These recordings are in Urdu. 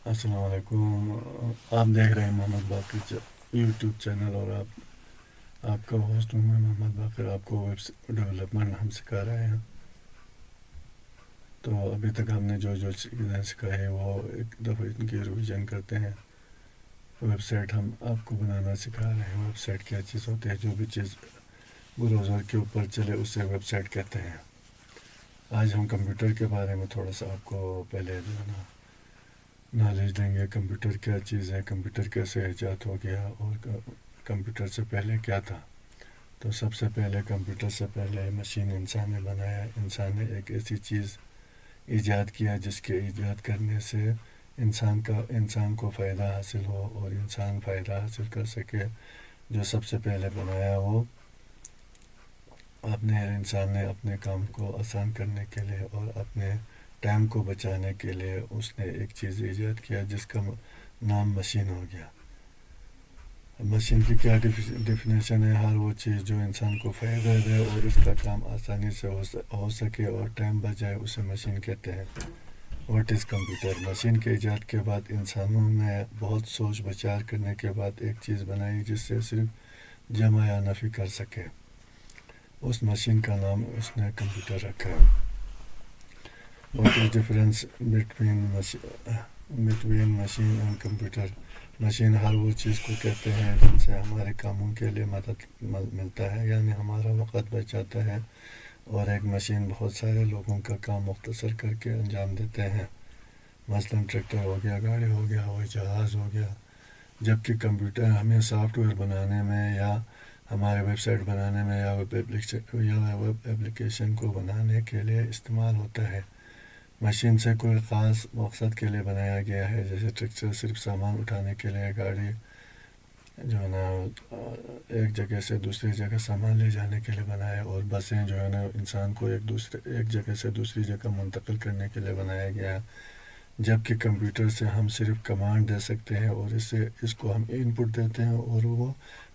السلام علیکم۔ آپ دیکھ رہے ہیں محمد باقر یوٹیوب چینل، اور آپ کا ہوسٹ ہوں میں محمد باقر۔ آپ کو ویب ڈیولپمنٹ ہم سکھا رہے ہیں۔ تو ابھی تک ہم نے جو چیزیں سکھائی وہ ایک دفعہ ان کی ریویژن کرتے ہیں۔ ویب سائٹ ہم آپ کو بنانا سکھا رہے ہیں۔ ویب سائٹ کیا چیز ہوتی ہے؟ جو بھی چیز براؤزر کے اوپر چلے اسے ویب سائٹ کہتے ہیں۔ آج ہم کمپیوٹر کے بارے میں تھوڑا سا آپ کو پہلے جو ہے نا نالج دیں گے۔ کمپیوٹر کیا چیز ہے، کمپیوٹر کیسے ایجاد ہو گیا، اور کمپیوٹر سے پہلے کیا تھا۔ تو سب سے پہلے کمپیوٹر سے پہلے مشین انسان نے بنایا۔ انسان نے ایک ایسی چیز ایجاد کیا جس کے ایجاد کرنے سے انسان کو فائدہ حاصل ہو اور انسان فائدہ حاصل کر سکے۔ جو سب سے پہلے بنایا وہ انسان نے اپنے کام کو آسان کرنے کے لیے اور اپنے ٹائم کو بچانے کے لیے اس نے ایک چیز ایجاد کیا جس کا نام مشین ہو گیا۔ مشین کی کیا ڈیفینیشن ہے؟ ہر وہ چیز جو انسان کو فائدہ دے اور اس کا کام آسانی سے ہو سکے اور ٹائم بچ جائے، اسے مشین کہتے ہیں۔ What is computer? مشین کے ایجاد کے بعد انسانوں نے بہت سوچ بچار کرنے کے بعد ایک چیز بنائی جس سے صرف جمع یا نفی کر سکے۔ اس مشین کا نام اس نے کمپیوٹر رکھا ہے۔ What is difference between machine and computer? Machine ہر وہ چیز کو کہتے ہیں جن سے ہمارے کاموں کے لیے مدد ملتا ہے، یعنی ہمارا وقت بچ جاتا ہے، اور ایک مشین بہت سارے لوگوں کا کام مختصر کر کے انجام دیتے ہیں۔ مثلاً ٹریکٹر ہو گیا، گاڑی ہو گیا، ہوائی جہاز ہو گیا۔ جبکہ کمپیوٹر ہمیں سافٹ ویئر بنانے میں یا ہمارے ویب سائٹ بنانے میں یا ویب ایپلیکیشن کو بنانے کے لیے استعمال ہوتا ہے۔ مشین سے کوئی خاص مقصد کے لیے بنایا گیا ہے، جیسے ٹریکٹر صرف سامان اٹھانے کے لیے، گاڑی جو ہے نا ایک جگہ سے دوسری جگہ سامان لے جانے کے لیے بنایا، اور بسیں جو ہے نا انسان کو ایک جگہ سے دوسری جگہ منتقل کرنے کے لیے بنایا گیا۔ جبکہ کمپیوٹر سے ہم صرف کمانڈ دے سکتے ہیں اور اس کو ہم ان پٹ دیتے ہیں اور وہ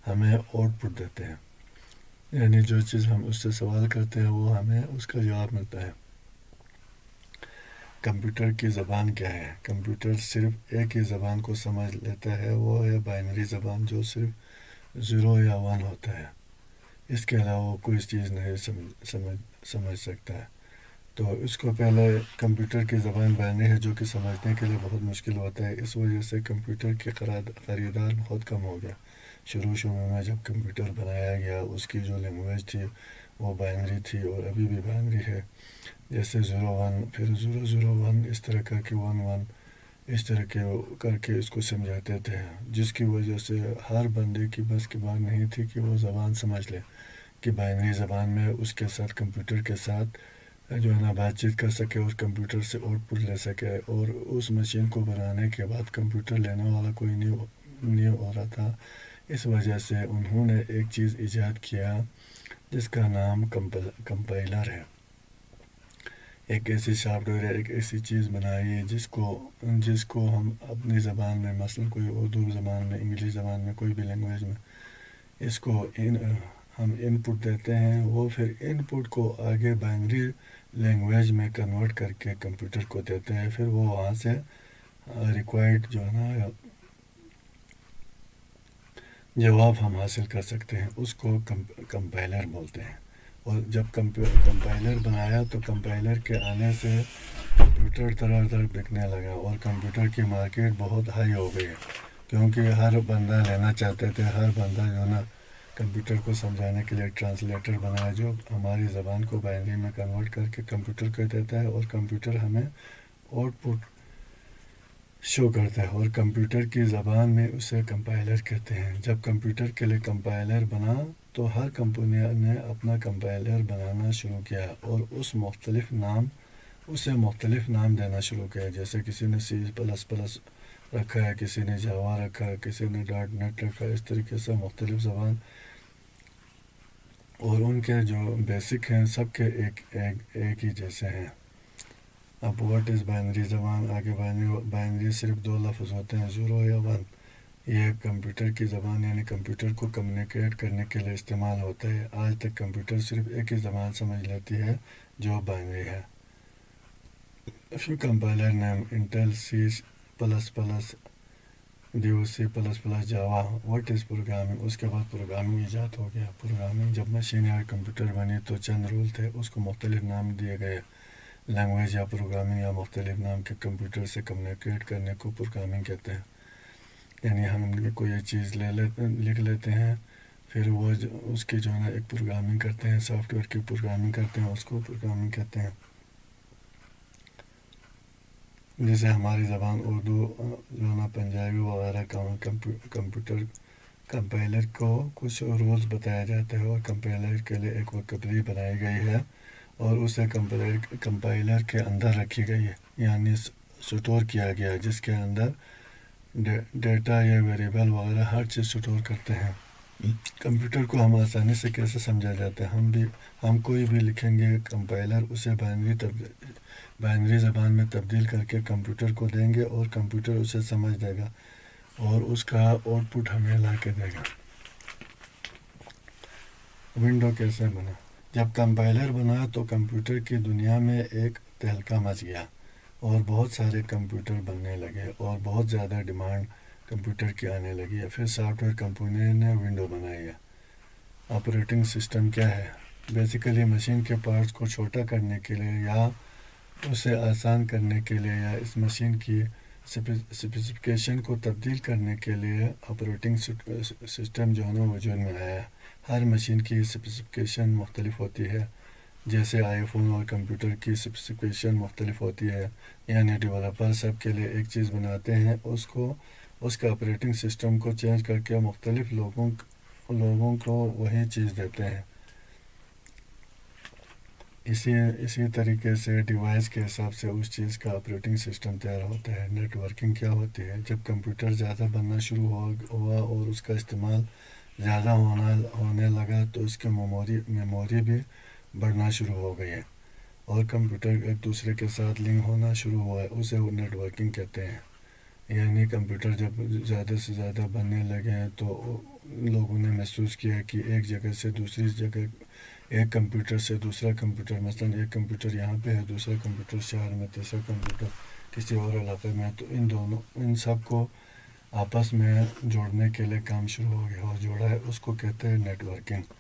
ہمیں آؤٹ پٹ دیتے ہیں، یعنی جو چیز ہم اس سے سوال کرتے ہیں وہ ہمیں اس کا جواب ملتا ہے۔ کمپیوٹر کی زبان کیا ہے؟ کمپیوٹر صرف ایک ہی زبان کو سمجھ لیتا ہے، وہ ہے بائنری زبان، جو صرف 0 یا 1 ہوتا ہے۔ اس کے علاوہ وہ کوئی چیز نہیں سمجھ سکتا ہے۔ تو اس کو پہلے کمپیوٹر کی زبان بائنری ہے جو کہ سمجھنے کے لیے بہت مشکل ہوتا ہے۔ اس وجہ سے کمپیوٹر کے خریدار بہت کم ہو گیا۔ شروع میں جب کمپیوٹر بنایا گیا اس کی جو لینگویج تھی وہ بائنری تھی، اور ابھی بھی بائنری ہے، جیسے 0 1 پھر 0 0 1 اس طرح کر کے 1 1 اس طرح کر کے اس کو سمجھاتے تھے، جس کی وجہ سے ہر بندے کی بس کی بات نہیں تھی کہ وہ زبان سمجھ لے، کہ بائنری زبان میں اس کے ساتھ کمپیوٹر کے ساتھ جو ہے نا بات چیت کر سکے اور کمپیوٹر سے آؤٹ پٹ لے سکے۔ اور اس مشین کو بنانے کے بعد کمپیوٹر لینے والا کوئی نہیں ہو رہا تھا، اس وجہ سے انہوں نے ایک چیز ایجاد کیا جس کا نام کمپائلر ہے۔ ایک ایسی سافٹ ویئر ہے، ایک ایسی چیز بنائی جس کو ہم اپنی زبان میں، مثلا کوئی اردو زبان میں، انگلش زبان میں، کوئی بھی لینگویج میں، اس کو ہم ان پٹ دیتے ہیں، وہ پھر ان پٹ کو آگے بائنری لینگویج میں کنورٹ کر کے کمپیوٹر کو دیتے ہیں، پھر وہ وہاں سے ریکوائرڈ جو ہے نا جواب ہم حاصل کر سکتے ہیں، اس کو کمپائلر بولتے ہیں۔ اور جب کمپائلر بنایا تو کمپائلر کے آنے سے کمپیوٹر طرح بکنے لگا، اور کمپیوٹر کی مارکیٹ بہت ہائی ہو گئی، کیونکہ ہر بندہ لینا چاہتے تھے۔ ہر بندہ جو نا کمپیوٹر کو سمجھانے کے لیے ٹرانسلیٹر بنایا جو ہماری زبان کو بائنری میں کنورٹ کر کے کمپیوٹر کو دیتا ہے، اور کمپیوٹر ہمیں آؤٹ پٹ شو کرتا ہے، اور کمپیوٹر کی زبان میں اسے کمپائلر کہتے ہیں۔ جب کمپیوٹر کے لیے کمپائلر بنا تو ہر کمپنی نے اپنا کمپائلر بنانا شروع کیا، اور اسے مختلف نام دینا شروع کیا، جیسے کسی نے C++ رکھا ہے، کسی نے جاوا رکھا ہے، کسی نے .NET رکھا ہے، اس طریقے سے مختلف زبان، اور ان کے جو بیسک ہیں سب کے ایک ہی جیسے ہیں۔ اب واٹ از بائنری زبان؟ آگے بائنری صرف 2 لفظ ہوتے ہیں، 0 یا 1۔ یہ کمپیوٹر کی زبان یعنی کمپیوٹر کو کمیونیکیٹ کرنے کے لیے استعمال ہوتا ہے۔ آج تک کمپیوٹر صرف ایک ہی زبان سمجھ لیتی ہے جو بائنری ہے۔ A few compiler named Intel C++ plus plus DOC++, Java. What is programming? اس کے بعد پروگرامنگ ایجاد ہو گیا. پروگرامنگ جب مشین یا کمپیوٹر بنی تو چند رول تھے, اس کو مختلف نام دیے گئے. لینگویج یا پروگرامنگ یا مختلف نام کے کمپیوٹر سے کمیونیکیٹ کرنے کو پروگرامنگ کہتے ہیں. یعنی ہم کوئی چیز لکھ لیتے ہیں, پھر وہ اس کی جو ہے نا ایک پروگرامنگ کرتے ہیں, سافٹ ویئر کی پروگرامنگ کرتے ہیں, اس کو پروگرامنگ کہتے ہیں. جیسے ہماری زبان اردو جو ہے نا پنجابی وغیرہ کمپیوٹر کمپائلر کو کچھ رولز بتایا جاتا ہے, اور کمپائلر کے لیے ایک وکیبلری بنائی گئی ہے اور اسے کمپائلر کے اندر رکھی گئی ہے, یعنی سٹور کیا گیا, جس کے اندر ڈیٹا یا ویریبل وغیرہ ہر چیز سٹور کرتے ہیں. کمپیوٹر کو ہم آسانی سے کیسے سمجھا جاتا ہے؟ ہم کوئی بھی لکھیں گے, کمپائلر اسے بائنری زبان میں تبدیل کر کے کمپیوٹر کو دیں گے, اور کمپیوٹر اسے سمجھ دے گا اور اس کا آؤٹ پٹ ہمیں لا کے دے گا. ونڈو کیسے بنا؟ جب کمپائلر بنا تو کمپیوٹر کی دنیا میں ایک تہلکہ مچ گیا اور بہت سارے کمپیوٹر بننے لگے اور بہت زیادہ ڈیمانڈ کمپیوٹر کی آنے لگی ہے. پھر سافٹ ویئر کمپنی نے ونڈو بنائی ہے. آپریٹنگ سسٹم کیا ہے؟ بیسیکلی مشین کے پارٹس کو چھوٹا کرنے کے لیے یا اسے آسان کرنے کے لیے یا اس مشین کی اسپیسیفکیشن کو تبدیل کرنے کے لیے آپریٹنگ سسٹم جو ہے نا وجود میں آیا ہے. ہر مشین کی اسپیسیفکیشن مختلف ہوتی ہے, جیسے آئی فون اور کمپیوٹر کی اسپیسیفکیشن مختلف ہوتی ہے. یعنی ڈیولپر سب کے لیے ایک چیز بناتے ہیں, اس کا آپریٹنگ سسٹم کو چینج کر کے مختلف لوگوں کو وہی چیز دیتے ہیں. اسی طریقے سے ڈیوائس کے حساب سے اس چیز کا آپریٹنگ سسٹم تیار ہوتا ہے. نیٹ ورکنگ کیا ہوتی ہے؟ جب کمپیوٹر زیادہ بننا شروع ہوا اور اس کا استعمال زیادہ ہونے لگا تو اس کی میموری بھی بڑھنا شروع ہو گئی ہے اور کمپیوٹر ایک دوسرے کے ساتھ لنک ہونا شروع ہوا ہے, اسے نیٹ ورکنگ کہتے ہیں. یعنی کمپیوٹر جب زیادہ سے زیادہ بننے لگے ہیں تو لوگوں نے محسوس کیا کہ ایک جگہ سے دوسری جگہ, ایک کمپیوٹر سے دوسرا کمپیوٹر, مثلا ایک کمپیوٹر یہاں پہ ہے, دوسرا کمپیوٹر شہر میں, تیسرا کمپیوٹر کسی اور علاقے میں, تو ان سب کو آپس میں جوڑنے کے لیے کام شروع ہو گیا اور جوڑا ہے, اس کو کہتے ہیں نیٹ ورکنگ.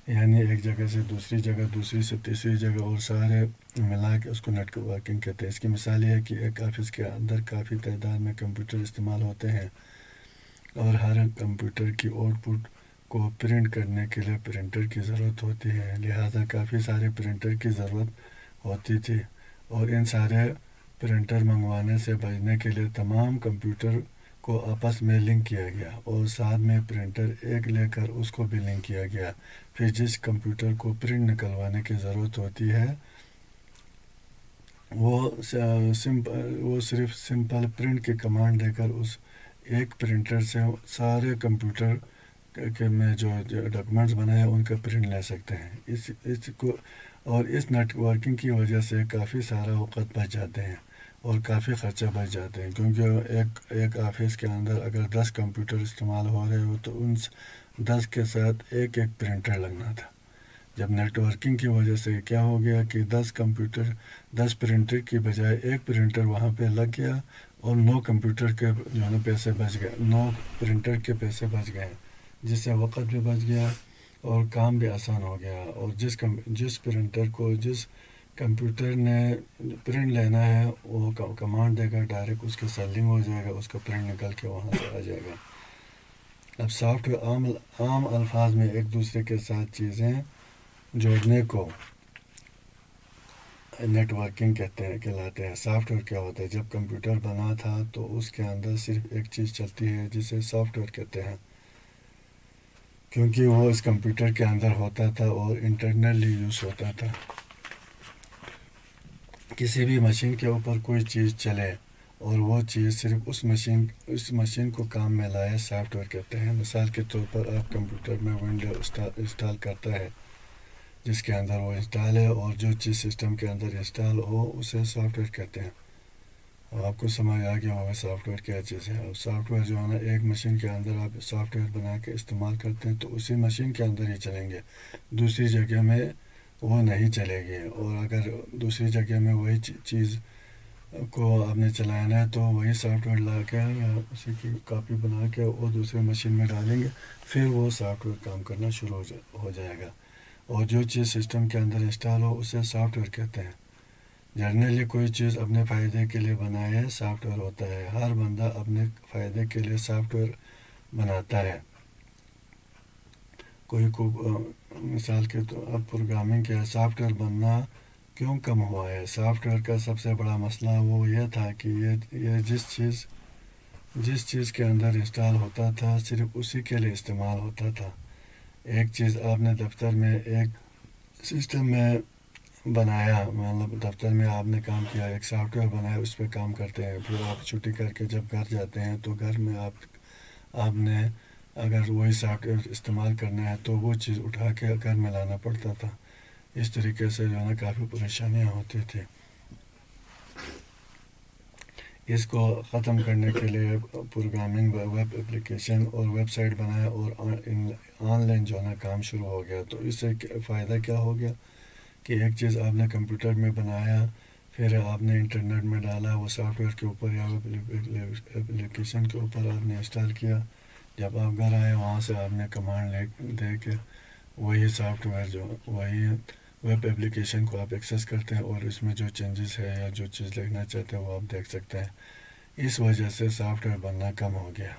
یعنی ایک جگہ سے دوسری جگہ, دوسری سے تیسری جگہ, اور سارے ملا کے اس کو نیٹ ورکنگ کہتے ہیں. اس کی مثال یہ ہے کہ ایک آفس کے اندر کافی تعداد میں کمپیوٹر استعمال ہوتے ہیں اور ہر کمپیوٹر کی آؤٹ پٹ کو پرنٹ کرنے کے لیے پرنٹر کی ضرورت ہوتی ہے. لہذا کافی سارے پرنٹر کی ضرورت ہوتی تھی, اور ان سارے پرنٹر منگوانے سے بچنے کے لیے تمام کمپیوٹر کو آپس میں لنک کیا گیا, اور ساتھ میں پرنٹر ایک لے کر اس کو بھی لنک کیا گیا. پھر جس کمپیوٹر کو پرنٹ نکلوانے کی ضرورت ہوتی ہے وہ صرف سمپل پرنٹ کی کمانڈ دے کر اس ایک پرنٹر سے سارے کمپیوٹر کے میں جو ڈاکومنٹس بنائے ہیں ان کا پرنٹ لے سکتے ہیں. اس نیٹ ورکنگ کی وجہ سے کافی سارا وقت بچ جاتے ہیں اور کافی خرچہ بچ جاتے ہیں, کیونکہ ایک آفس کے اندر اگر 10 کمپیوٹر استعمال ہو رہے ہو تو ان 10 کے ساتھ ایک پرنٹر لگنا تھا. جب نیٹ ورکنگ کی وجہ سے کیا ہو گیا کہ 10 پرنٹر کی بجائے ایک پرنٹر وہاں پہ لگ گیا, اور 9 کمپیوٹر کے جو ہے نا پیسے بچ گئے, 9 پرنٹر کے پیسے بچ گئے, جس سے وقت بھی بچ گیا اور کام بھی آسان ہو گیا. اور جس پرنٹر کو جس کمپیوٹر نے پرنٹ لینا ہے وہ کمانڈ دے گا, ڈائریکٹ اس کے ساتھ لنک ہو جائے گا, اس کا پرنٹ نکل کے وہاں سے آ جائے گا. اب سافٹ ویئر عام الفاظ میں ایک دوسرے کے ساتھ چیزیں جوڑنے کو نیٹ ورکنگ کہلاتے ہیں. سافٹ ویئر کیا ہوتا ہے؟ جب کمپیوٹر بنا تھا تو اس کے اندر صرف ایک چیز چلتی ہے جسے سافٹ ویئر کہتے ہیں, کیونکہ وہ اس کمپیوٹر کے اندر ہوتا تھا اور انٹرنلی یوز ہوتا تھا. کسی بھی مشین کے اوپر کوئی چیز چلے اور وہ چیز صرف اس مشین کو کام میں لائے, سافٹ ویئر کہتے ہیں. مثال کے طور پر آپ کمپیوٹر میں ونڈو انسٹال کرتا ہے جس کے اندر وہ انسٹال ہے, اور جو چیز سسٹم کے اندر انسٹال ہو اسے سافٹ ویئر کہتے ہیں. اب آپ کو سمجھ آ گیا ہوگا سافٹ ویئر کیا چیز ہے. اب سافٹ ویئر جو ہے نا ایک مشین کے اندر آپ سافٹ ویئر بنا کے استعمال کرتے ہیں تو اسی مشین کے اندر ہی چلیں گے, دوسری جگہ میں وہ نہیں چلے گی. اور اگر دوسری جگہ میں وہی چیز کو آپ نے چلانا ہے تو وہی سافٹ ویئر لا کے یا اسی کی کاپی بنا کے اور دوسرے مشین میں ڈالیں گے، پھر وہ سافٹ ویئر کام کرنا شروع ہو جائے گا. اور جو چیز سسٹم کے اندر انسٹال ہو اسے سافٹ ویئر کہتے ہیں. جنرلی کوئی چیز اپنے فائدے کے لیے بنائے سافٹ ویئر ہوتا ہے. ہر بندہ اپنے فائدے کے لیے سافٹ ویئر بناتا ہے. کوئی کو مثال کے تو اب پروگرامنگ کے سافٹ ویئر بننا کیوں کم ہوا ہے؟ سافٹ ویئر کا سب سے بڑا مسئلہ وہ یہ تھا کہ یہ جس چیز کے اندر انسٹال ہوتا تھا صرف اسی کے لیے استعمال ہوتا تھا. ایک چیز آپ نے دفتر میں ایک سسٹم میں بنایا، مطلب دفتر میں آپ نے کام کیا، ایک سافٹ ویئر بنایا، اس پہ کام کرتے ہیں. پھر آپ چھٹی کر کے جب گھر جاتے ہیں تو گھر میں آپ نے اگر وہی سافٹ ویئر استعمال کرنا ہے تو وہ چیز اٹھا کے گھر میں لانا پڑتا تھا. اس طریقے سے جو ہے نا کافی پریشانیاں ہوتی تھیں. اس کو ختم کرنے کے لیے پروگرامنگ ویب اپلیکیشن اور ویب سائٹ بنایا اور آن لائن جو ہے نا کام شروع ہو گیا. تو اس سے فائدہ کیا ہو گیا کہ ایک چیز آپ نے کمپیوٹر میں بنایا، پھر آپ نے انٹرنیٹ میں ڈالا، وہ سافٹ ویئر کے اوپر یا ویب اپلیکیشن کے اوپر آپ نے انسٹال کیا. جب آپ گھر آئے وہاں سے آپ نے کمانڈ دے کے وہی سافٹ ویئر وہی ویب اپلیکیشن کو آپ ایکسیس کرتے ہیں اور اس میں جو چینجز ہے یا جو چیز لکھنا چاہتے ہیں وہ آپ دیکھ سکتے ہیں. اس وجہ سے سافٹ ویئر بننا کم ہو گیا.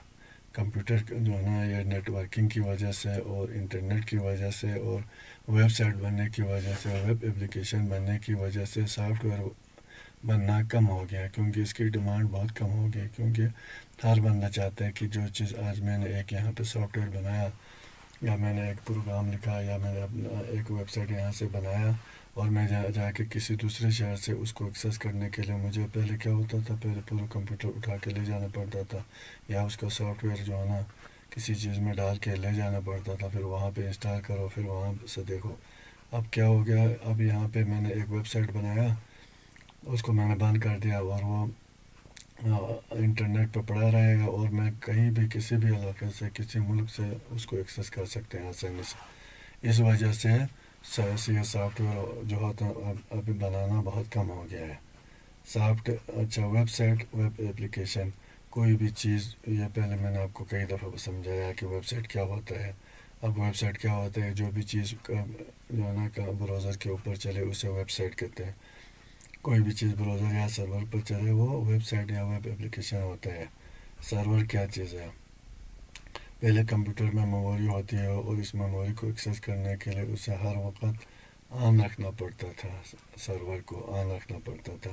کمپیوٹر جو ہے نا یہ نیٹ ورکنگ کی وجہ سے اور انٹرنیٹ کی وجہ سے اور ویب سائٹ بننے کی وجہ سے، ویب اپلیکیشن بننے کی وجہ سے سافٹ ویئر بننا کم ہو گیا، کیونکہ اس کی ڈیمانڈ بہت کم ہو گئی. کیونکہ ہر بندہ چاہتا ہے کہ جو چیز آج میں نے ایک یہاں پہ سافٹ ویئر بنایا یا میں نے ایک پروگرام لکھا یا میں نے اپنا ایک ویب سائٹ یہاں سے بنایا اور میں جا کے کسی دوسرے شہر سے اس کو ایکسیس کرنے کے لیے مجھے پہلے کیا ہوتا تھا، پہلے پورا کمپیوٹر اٹھا کے لے جانا پڑتا تھا یا اس کا سافٹ ویئر جو ہے نا کسی چیز میں ڈال کے لے جانا پڑتا تھا، پھر وہاں پہ انسٹال کرو، پھر وہاں سے دیکھو. اب کیا ہو گیا، اب یہاں پہ میں نے ایک ویب سائٹ بنایا، اس کو میں نے بند کر دیا اور وہ انٹرنیٹ پہ پڑا رہے گا اور میں کہیں بھی کسی بھی علاقے سے کسی ملک سے اس کو ایکسیس کر سکتے ہیں آسانی سے. اس وجہ سے یہ سافٹ ویئر جو ہوتا ابھی بنانا بہت کم ہو گیا ہے. ویب سائٹ ویب اپلیکیشن کوئی بھی چیز، یہ پہلے میں نے آپ کو کئی دفعہ سمجھایا کہ ویب سائٹ کیا ہوتا ہے. اب ویب سائٹ کیا ہوتا ہے؟ جو بھی چیز جو ہے نا براؤزر کے اوپر چلے اسے ویب سائٹ کہتے ہیں. کوئی بھی چیز براؤزر یا سرور پر چلے وہ ویب سائٹ یا ویب اپلیکیشن ہوتا ہے. سرور کیا چیز ہے؟ پہلے کمپیوٹر میں میموری ہوتی ہے اور اس میموری کو ایکسیس کرنے کے لیے اسے ہر وقت آن رکھنا پڑتا تھا، سرور کو آن رکھنا پڑتا تھا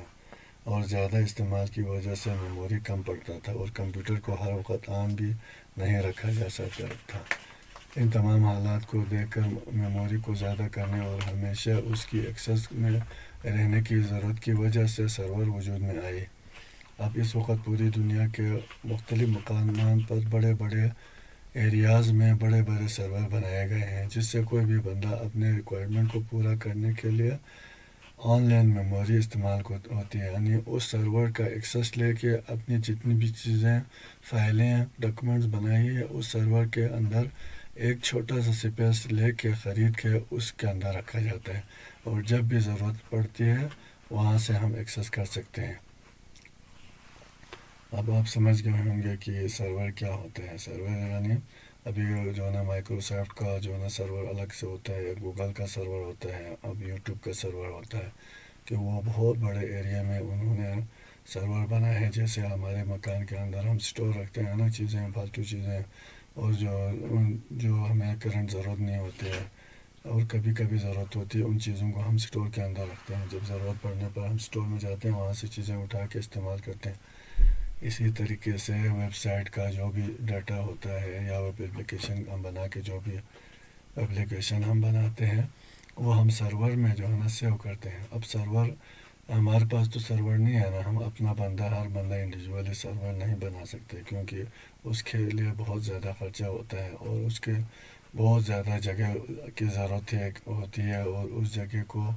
اور زیادہ استعمال کی وجہ سے میموری کم پڑتا تھا اور کمپیوٹر کو ہر وقت آن بھی نہیں رکھا جا سکتا تھا. ان تمام حالات کو دیکھ کر میموری کو زیادہ کرنے اور ہمیشہ اس کی ایکسیس میں رہنے کی ضرورت کی وجہ سے سرور وجود میں آئے. اب اس وقت پوری دنیا کے مختلف مقامات پر بڑے بڑے ایریاز میں بڑے بڑے سرور بنائے گئے ہیں، جس سے کوئی بھی بندہ اپنے ریکوائرمنٹ کو پورا کرنے کے لیے آن لائن میموری استعمال ہوتی ہے. یعنی اس سرور کا ایکسیس لے کے اپنی جتنی بھی چیزیں، فائلیں، ڈاکومنٹس بنائی ہے اس سرور کے اندر ایک چھوٹا سا سپیس لے کے خرید کے اس کے اندر رکھا جاتا ہے اور جب بھی ضرورت پڑتی ہے وہاں سے ہم ایکسیس کر سکتے ہیں. اب آپ سمجھ گئے ہوں گے کہ سرور کیا ہوتا ہے. سرور یعنی ابھی جو ہے نا مائکروسافٹ کا جو ہے نا سرور الگ سے ہوتا ہے، گوگل کا سرور ہوتا ہے، اب یوٹیوب کا سرور ہوتا ہے کہ وہ بہت بڑے ایریا میں انہوں نے سرور بنائے ہیں. جیسے ہمارے مکان کے اندر ہم سٹور رکھتے ہیں نا چیزیں، فالتو چیزیں اور جو ہمیں کرنٹ ضرورت نہیں ہوتی ہے اور کبھی کبھی ضرورت ہوتی ہے، ان چیزوں کو ہم سٹور کے اندر رکھتے ہیں. جب ضرورت پڑنے پر ہم سٹور میں جاتے ہیں، وہاں سے چیزیں اٹھا کے استعمال کرتے ہیں. اسی طریقے سے ویب سائٹ کا جو بھی ڈاٹا ہوتا ہے یا ویب اپلیکیشن ہم بنا کے جو بھی اپلیکیشن ہم بناتے ہیں وہ ہم سرور میں جو ہے نا سیو کرتے ہیں. اب سرور ہمارے پاس تو سرور نہیں ہے نا، ہم اپنا ہر بندہ انڈیویجولی سرور نہیں بنا سکتے کیونکہ اس کے لیے بہت زیادہ خرچہ ہوتا ہے اور اس کے بہت زیادہ جگہ کی ضرورت ہوتی ہے اور اس جگہ کو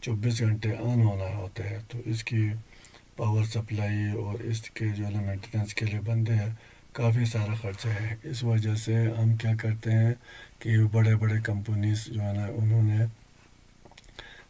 24 گھنٹے آن ہونا ہوتا ہے. تو اس کی پاور سپلائی اور اس کے جو ہے نا مینٹیننس کے لیے بندے ہیں، کافی سارا خرچہ ہے. اس وجہ سے ہم کیا کرتے ہیں کہ بڑے بڑے کمپنیز جو ہے نا انہوں نے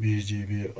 20 GB।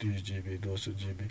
30 GB, 200 GB।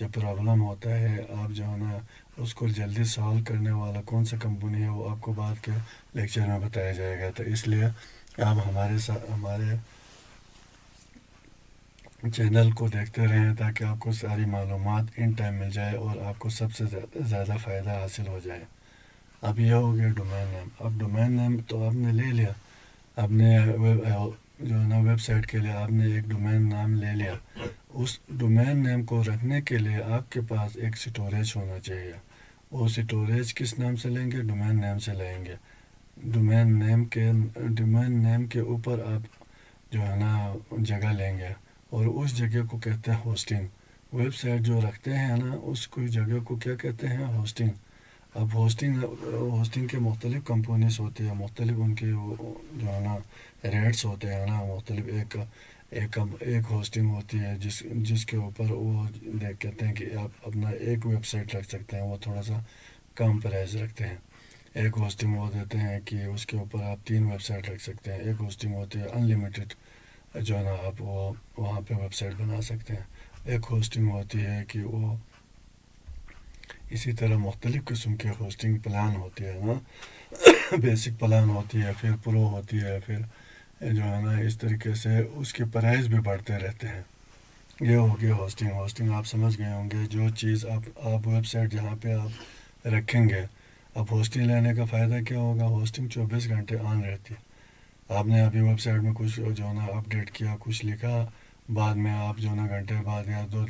جب پرابلم ہوتا ہے آپ جو ہے نا اس کو جلدی سالو کرنے والا کون سا کمپنی ہے وہ آپ کو بعد کے لیکچر میں بتایا جائے گا. تو اس لیے آپ ہمارے چینل کو دیکھتے رہیں تاکہ آپ کو ساری معلومات ان ٹائم مل جائے اور آپ کو سب سے زیادہ فائدہ حاصل ہو جائے. اب یہ ہو گیا ڈومین نیم. اب ڈومین نیم تو آپ نے لے لیا, آپ نے جو ہے نا ویب سائٹ کے لیے آپ نے ایک ڈومین نام لے لیا. اس ڈومین نیم کو رکھنے کے لیے آپ کے پاس ایک اسٹوریج ہونا چاہیے. وہ اسٹوریج کس نام سے لیں گے؟ ڈومین نیم سے لیں گے. ڈومین نیم کے اوپر آپ جو ہے نا جگہ لیں گے اور اس جگہ کو کہتے ہیں ہوسٹنگ. ویب سائٹ جو رکھتے ہیں نا اس کو جگہ کو کیا کہتے ہیں؟ ہوسٹنگ. اب ہوسٹنگ کے مختلف کمپونیز ہوتے ہیں, مختلف ان کے جو ہے نا ریٹس ہوتے ہیں نا مختلف. ایک ہوسٹنگ ہوتی ہے جس کے اوپر وہ کہتے ہیں کہ آپ اپنا ایک ویب سائٹ رکھ سکتے ہیں, وہ تھوڑا سا کم پرائز رکھتے ہیں. ایک ہوسٹنگ وہ دیتے ہیں کہ اس کے اوپر آپ 3 ویب سائٹ رکھ سکتے ہیں. ایک ہوسٹنگ ہوتی ہے انلیمیٹڈ, جو ہے نا آپ وہ وہاں پہ ویب سائٹ بنا سکتے ہیں. ایک ہوسٹنگ ہوتی ہے کہ وہ اسی طرح مختلف قسم کے ہوسٹنگ پلان ہوتی ہے نا, بیسک پلان ہوتی ہے, پھر پرو ہوتی ہے, پھر جو ہے نا اس طریقے سے اس کے پرائز بھی بڑھتے رہتے ہیں. یہ ہو گیا ہوسٹنگ آپ سمجھ گئے ہوں گے. جو چیز آپ ویب سائٹ جہاں پہ آپ رکھیں گے, اب ہوسٹنگ لینے کا فائدہ کیا ہوگا؟ ہوسٹنگ 24 گھنٹے آن رہتی ہے. آپ نے ابھی ویب سائٹ میں کچھ جو ہے نا اپڈیٹ کیا, کچھ لکھا, بعد میں آپ جو ہے نا گھنٹے بعد یا 2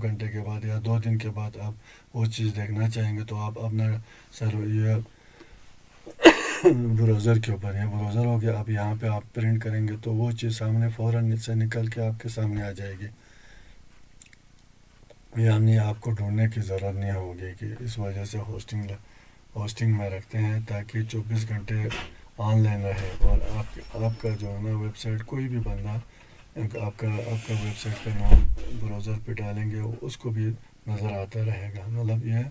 گھنٹے کے بعد یا 2 دن کے بعد آپ وہ چیز دیکھنا چاہیں گے تو آپ اپنا یہ بروزر کے اوپر, یہ بروزر ہو گیا, اب یہاں پہ آپ پرنٹ کریں گے تو وہ چیز سامنے فوراً سے نکل کے آپ کے سامنے آ جائے گی. یعنی آپ کو ڈھونڈنے کی ضرورت نہیں ہوگی. کہ اس وجہ سے ہوسٹنگ میں رکھتے ہیں تاکہ 24 گھنٹے آن لائن رہے اور آپ کا جو ہے نا ویب سائٹ کوئی بھی بندہ آپ کا ویب سائٹ کا نام بروزر پہ ڈالیں گے اس کو بھی نظر آتا رہے گا. مطلب یہ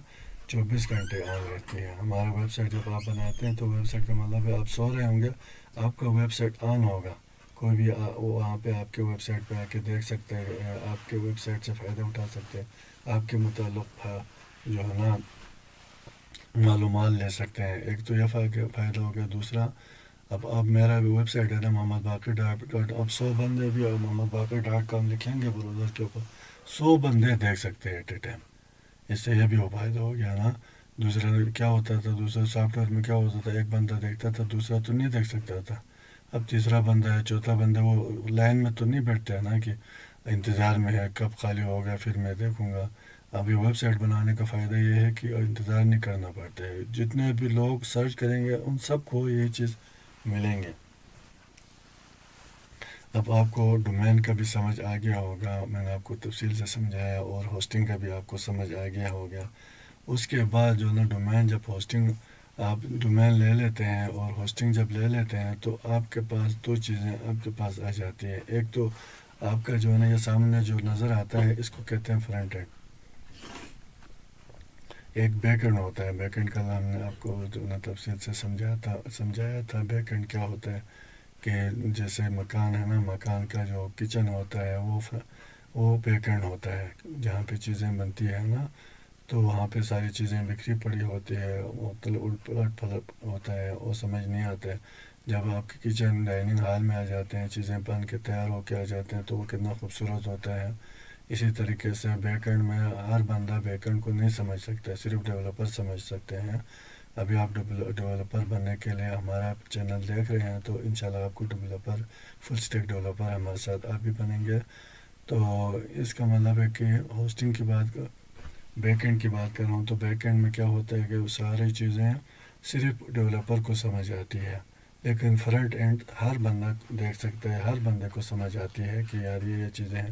24 گھنٹے آن رہتی ہے. ہمارا ویب سائٹ جب آپ بناتے ہیں تو ویب سائٹ کا مطلب ہے آپ سو رہے ہوں گے, آپ کا ویب سائٹ آن ہوگا. کوئی بھی وہاں پہ آپ کے ویب سائٹ پہ آ کے دیکھ سکتے ہیں, آپ کے ویب سائٹ سے فائدہ اٹھا سکتے ہیں, آپ کے متعلق جو ہے نا معلومات لے سکتے ہیں. ایک تو یہ فائدہ ہو گیا. دوسرا, اب میرا ویب سائٹ ہے نا محمد باقر ڈاٹ, اب 100 بندے بھی محمد باقر .com لکھیں گے بروزر کے اوپر, 100 بندے دیکھ سکتے ہیں ایٹ اے ٹائم. اس سے یہ بھی فائدہ ہو گیا نا. دوسرا کیا ہوتا تھا, دوسرے سافٹ ویئر میں کیا ہوتا تھا, ایک بندہ دیکھتا تھا دوسرا تو نہیں دیکھ سکتا تھا. اب تیسرا بندہ ہے, چوتھا بندہ, وہ لائن میں تو نہیں بیٹھتے ہیں نا کہ انتظار میں ہے کب خالی ہوگا پھر میں دیکھوں گا. اب یہ ویب سائٹ بنانے کا فائدہ یہ ہے کہ انتظار نہیں کرنا پڑتا ہے. جتنے بھی لوگ سرچ کریں گے ان سب کو یہ چیز ملیں گے. اب آپ کو ڈومین کا بھی سمجھ آ گیا ہوگا, میں نے آپ کو تفصیل سے سمجھایا, اور ہوسٹنگ کا بھی آپ کو سمجھ آ گیا ہوگا. اس کے بعد جو نا ڈومین, جب ہوسٹنگ آپ ڈومین لے لیتے ہیں اور ہوسٹنگ جب لے لیتے ہیں تو آپ کے پاس 2 چیزیں آپ کے پاس آ جاتی ہیں. ایک تو آپ کا جو ہے نا یہ سامنے جو نظر آتا ہے اس کو کہتے ہیں فرنٹ اینڈ. ایک بیک اینڈ ہوتا ہے. بیک اینڈ کا ہم نے آپ کو جو نا تفصیل سے سمجھایا تھا. بیک اینڈ کیا ہوتا ہے کہ جیسے مکان ہے نا, مکان کا جو کچن ہوتا ہے وہ بیک اینڈ ہوتا ہے, جہاں پہ چیزیں بنتی ہیں نا تو وہاں پہ ساری چیزیں بکھری پڑی ہوتی ہے, مختلف الٹ پلٹ ہوتا ہے, وہ سمجھ نہیں آتا ہے. جب آپ کے کچن ڈائننگ ہال میں آ جاتے ہیں, چیزیں بن کے تیار ہو کے آ جاتے ہیں تو وہ کتنا خوبصورت ہوتا ہے. اسی طریقے سے بیک اینڈ میں ہر بندہ بیک اینڈ کو نہیں سمجھ سکتا, صرف ڈیولپر سمجھ سکتے ہیں. ابھی آپ ڈیولپر بننے کے لیے ہمارا چینل دیکھ رہے ہیں تو انشاءاللہ آپ کو فل اسٹیک ڈیولپر ہمارے ساتھ آپ بھی بنیں گے. تو اس کا مطلب ہے کہ ہوسٹنگ کی بات, بیک اینڈ کی بات کر رہا ہوں, تو بیک اینڈ میں کیا ہوتا ہے کہ وہ ساری چیزیں صرف ڈیولپر کو سمجھ آتی ہے, لیکن فرنٹ اینڈ ہر بندہ دیکھ سکتا ہے, ہر بندے کو سمجھ آتی ہے کہ یار یہ چیزیں ہیں.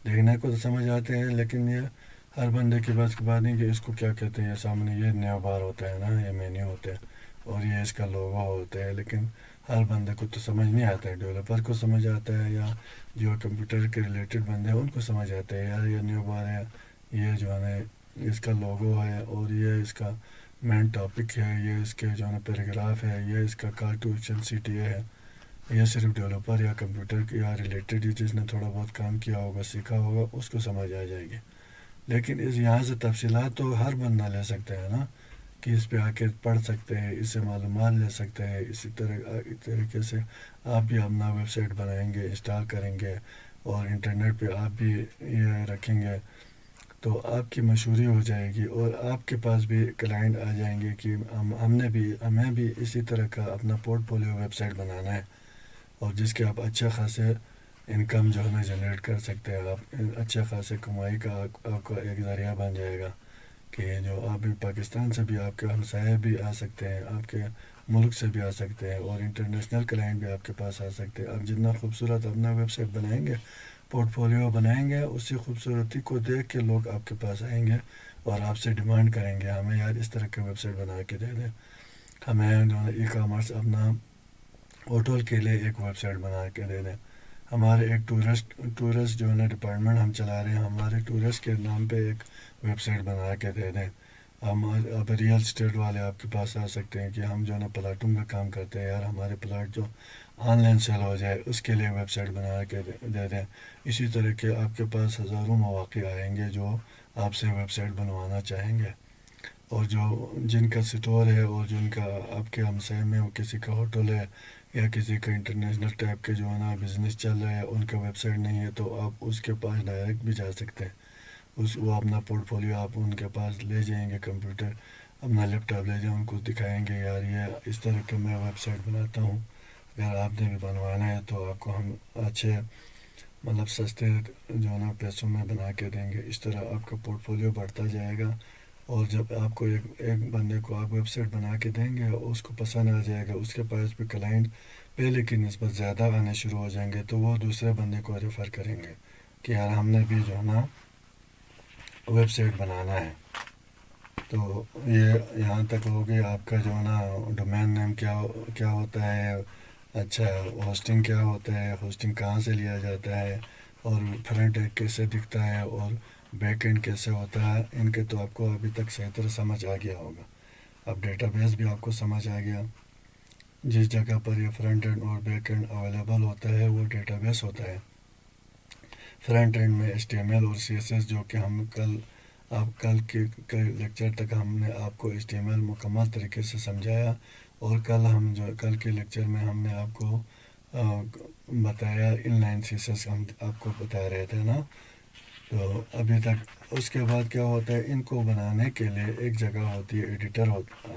دیکھنے کو تو سمجھ آتے ہیں لیکن یہ ہر بندے کے بس کی بات نہیں کہ اس کو کیا کہتے ہیں. یہ سامنے یہ نیو بار ہوتا ہے نا, یہ مینیو ہوتا ہے اور یہ اس کا لوگو ہوتا ہے, لیکن ہر بندے کو تو سمجھ نہیں آتا ہے. ڈیولپر کو سمجھ آتا ہے یا جو کمپیوٹر کے ریلیٹڈ بندے ہیں ان کو سمجھ آتا ہے یار یہ نیو بار ہے, یہ جو ہے اس کا لوگو ہے, اور یہ اس کا مین ٹاپک ہے, یہ اس کے جو ہے نا پیراگراف ہے, یہ اس کا کال ٹو ایکشن CTA ہے. یہ صرف ڈیولپر یا کمپیوٹر کی یا ریلیٹڈ جس نے تھوڑا بہت کام کیا ہوگا سیکھا ہوگا اس کو سمجھ آ جائے گی. لیکن یہاں سے تفصیلات تو ہر بندہ لے سکتا ہے نا, کہ اس پہ آ کے پڑھ سکتے ہیں, اس سے معلومات لے سکتے ہیں. اسی طریقے سے آپ بھی اپنا ویب سائٹ بنائیں گے, انسٹال کریں گے اور انٹرنیٹ پہ آپ بھی یہ رکھیں گے تو آپ کی مشہوری ہو جائے گی, اور آپ کے پاس بھی کلائنٹ آ جائیں گے کہ ہمیں بھی اسی طرح کا اپنا پورٹ فولیو ویب سائٹ بنانا ہے, اور جس کے آپ اچھا خاصے انکم جو ہے نا جنریٹ کر سکتے ہیں. آپ اچھا خاصے کمائی کا آپ کا ایک ذریعہ بن جائے گا کہ جو آپ بھی پاکستان سے بھی آپ کے ہمسائے بھی آ سکتے ہیں, آپ کے ملک سے بھی آ سکتے ہیں, اور انٹرنیشنل کلائنٹ بھی آپ کے پاس آ سکتے ہیں. آپ جتنا خوبصورت اپنا ویب سائٹ بنائیں گے, پورٹ فولیو بنائیں گے, اسی خوبصورتی کو دیکھ کے لوگ آپ کے پاس آئیں گے اور آپ سے ڈیمانڈ کریں گے ہمیں یار اس طرح کا ویب سائٹ بنا کے دے دیں, ہمیں جو ہے ای کامرس اپنا ہوٹل کے لیے ایک ویب سائٹ بنا کے دے دیں, ہمارے ایک ٹورسٹ جو ہے نا ڈپارٹمنٹ ہم چلا رہے ہیں, ہمارے ٹورسٹ کے نام پہ ایک ویب سائٹ بنا کے دے دیں. اب ریئل اسٹیٹ والے آپ کے پاس آ سکتے ہیں کہ ہم جو ہے نا پلاٹوں کا کام کرتے ہیں, یار ہمارے پلاٹ جو آن لائن سیل ہو جائے اس کے لیے ویب سائٹ بنا کے دے دیں. اسی طرح کے آپ کے پاس ہزاروں مواقع آئیں گے جو آپ سے ویب سائٹ بنوانا چاہیں گے, اور جن کا سٹور ہے اور جن کا آپ کے ہمسائے میں کسی کا ہوٹل ہے یا کسی کا انٹرنیشنل ٹائپ کے جو ہے نا بزنس چل رہا ہے, ان کا ویب سائٹ نہیں ہے تو آپ اس کے پاس ڈائریکٹ بھی جا سکتے ہیں. وہ اپنا پورٹ فولیو آپ ان کے پاس لے جائیں گے, کمپیوٹر اپنا لیپ ٹاپ لے جائیں, ان کو دکھائیں گے یار یہ اس طرح کا میں ویب سائٹ بناتا ہوں, اگر آپ نے بھی بنوانا ہے تو آپ کو ہم اچھے مطلب سستے جو ہے نا پیسوں میں بنا کے دیں گے. اس طرح آپ کا پورٹ فولیو بڑھتا جائے گا, اور جب آپ کو ایک بندے کو آپ ویب سائٹ بنا کے دیں گے اور اس کو پسند آ جائے گا, اس کے پاس بھی کلائنٹ پہلے کی نسبت زیادہ آنے شروع ہو جائیں گے, تو وہ دوسرے بندے کو ریفر کریں گے کہ یار ہم نے بھی جو ہے نا ویب سائٹ بنانا ہے. تو یہ یہاں تک ہو گئی آپ کا جو ہے نا ڈومین نیم کیا ہوتا ہے, اچھا ہوسٹنگ کیا ہوتا ہے, ہوسٹنگ کہاں سے لیا جاتا ہے, اور فرنٹ اینڈ کیسے دکھتا ہے, اور بیک اینڈ کیسے ہوتا ہے, ان کے تو آپ کو ابھی تک صحیح طرح سمجھ آ گیا ہوگا. اب ڈیٹا بیس بھی آپ کو سمجھ آ گیا, جس جگہ پر یہ فرنٹ اینڈ اور بیک اینڈ اویلیبل ہوتا ہے وہ ڈیٹا بیس ہوتا ہے. فرنٹ اینڈ میں HTML اور CSS جو کہ ہم کل کے لیکچر تک ہم نے آپ کو HTML مکمل طریقے سے سمجھایا, اور کل کے لیکچر میں ہم نے آپ کو بتایا ان لائن CSS ہم آپ کو بتا رہے تھے نا. تو ابھی تک اس کے بعد کیا ہوتا ہے, ان کو بنانے کے لیے ایک جگہ ہوتی ہے ایڈیٹر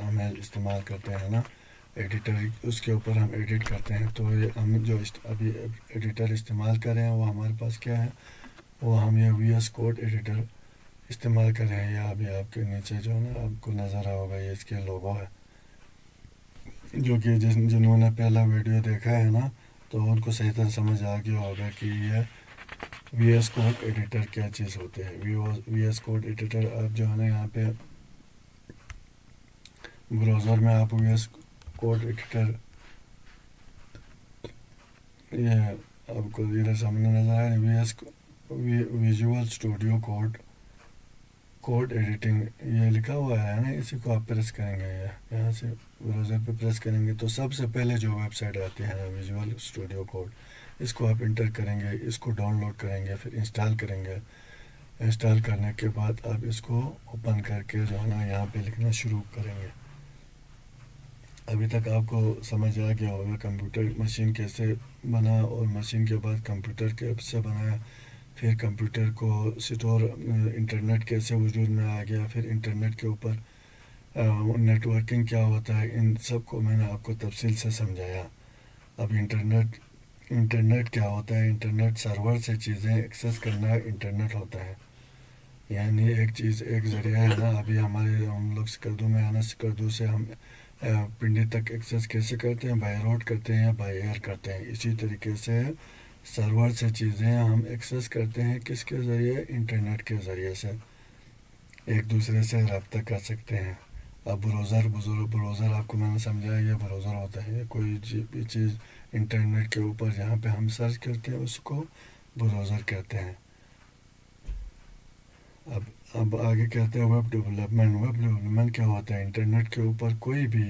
ہمیں استعمال کرتے ہیں نا, ایڈیٹر, اس کے اوپر ہم ایڈٹ کرتے ہیں. تو ہم جو ابھی ایڈیٹر استعمال کر رہے ہیں وہ ہمارے پاس کیا ہے, وہ ہم یہ VS کوڈ ایڈیٹر استعمال کر رہے ہیں. یا ابھی آپ کے نیچے جو ہے نا آپ کو نظر آ ہوگا یہ اس کے لوگو ہے, جو کہ جنہوں نے پہلا ویڈیو دیکھا ہے نا تو ان کو صحیح طرح سمجھ آ گیا ہوگا کہ یہ VS کوڈ ایڈیٹر کیا چیز ہوتے ہیں. VS کوڈ ایڈیٹر آپ جو ہے نا یہاں پہ براؤزر میں آپ VS کوڈ ایڈیٹر یہ آپ کو ادھر سامنے نظر آ رہا ہے, ویژول اسٹوڈیو کوڈ ایڈیٹنگ یہ لکھا ہوا ہے نا, اسی کو آپ پریس کریں گے, یہاں سے براؤزر پہ پریس کریں گے تو سب سے پہلے جو ویب سائٹ آتی ہے نا ویژول اسٹوڈیو کوڈ, اس کو آپ انٹر کریں گے, اس کو ڈاؤن لوڈ کریں گے, پھر انسٹال کریں گے. انسٹال کرنے کے بعد آپ اس کو اوپن کر کے جو ہے نا یہاں پہ لکھنا شروع کریں گے. ابھی تک آپ کو سمجھ آ گیا ہوگا کمپیوٹر مشین کیسے بنا, اور مشین کے بعد کمپیوٹر کیسے بنایا, پھر کمپیوٹر کو سٹور انٹرنیٹ کیسے وجود میں آ گیا, پھر انٹرنیٹ کے اوپر نیٹ ورکنگ کیا ہوتا ہے, ان سب کو میں نے آپ کو تفصیل سے سمجھایا. اب انٹرنیٹ کیا ہوتا ہے, انٹرنیٹ سرور سے چیزیں ایکسیس کرنا انٹرنیٹ ہوتا ہے, یعنی ایک چیز ایک ذریعہ ہے نا. ابھی ہم لوگ سکردو میں آنا, سکردو سے ہم پنڈی تک ایکسیس کیسے کرتے ہیں, بائی روڈ کرتے ہیں یا بائی ایئر کرتے ہیں. اسی طریقے سے سرور سے چیزیں ہم ایکسیس کرتے ہیں کس کے ذریعے, انٹرنیٹ کے ذریعے سے ایک دوسرے سے رابطہ کر سکتے ہیں. اب براؤزر آپ کو میں نے سمجھایا, یہ براؤزر ہوتا ہے, کوئی بھی چیز انٹرنیٹ کے اوپر جہاں پہ ہم سرچ کرتے ہیں اس کو براؤزر کہتے ہیں. اب آگے کہتے ہیں ویب ڈیولپمنٹ کیا ہوتا ہے, انٹرنیٹ کے اوپر کوئی بھی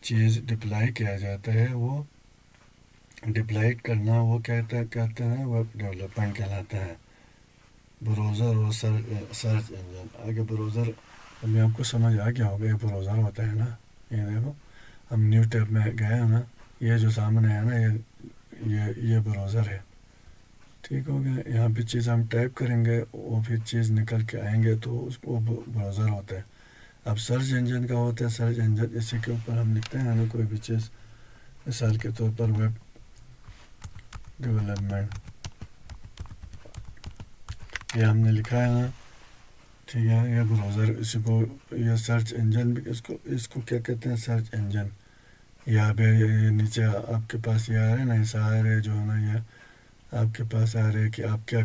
چیز ڈپلائی کیا جاتا ہے وہ ڈپلائٹ کرنا وہ کہتے ہیں ویب ڈیولپمنٹ کہلاتا ہے. بروزر اور سرچ انجن. آگے بروزر ابھی آپ کو سمجھ آ گیا ہوگا. یہ بروزر ہوتا ہے نا, یہ دیکھو ہم نیو ٹیب میں گئے ہیں نا, یہ جو سامنے ہے نا یہ بروزر ہے. ٹھیک ہو گیا. یہاں پہ چیز ہم ٹائپ کریں گے وہ پھر چیز نکل کے آئیں گے تو اس کو بروزر ہوتا ہے. اب سرچ انجن کا ہوتا ہے, سرچ انجن اسی کے اوپر ہم لکھتے ہیں نا کوئی بھی چیز. مثال کے طور پر ویب ڈیولپمنٹ یہ ہم نے لکھا ہے نا, ٹھیک ہے. یہ بروزر اسی کو, یہ سرچ انجن بھی اس کو کیا کہتے ہیں, سرچ انجن. یا پھر نیچے آپ کے پاس یہ آ رہا ہے نا, یہ سارے جو ہے نا یہ آپ کے پاس آ رہے ہیں کہ آپ کیا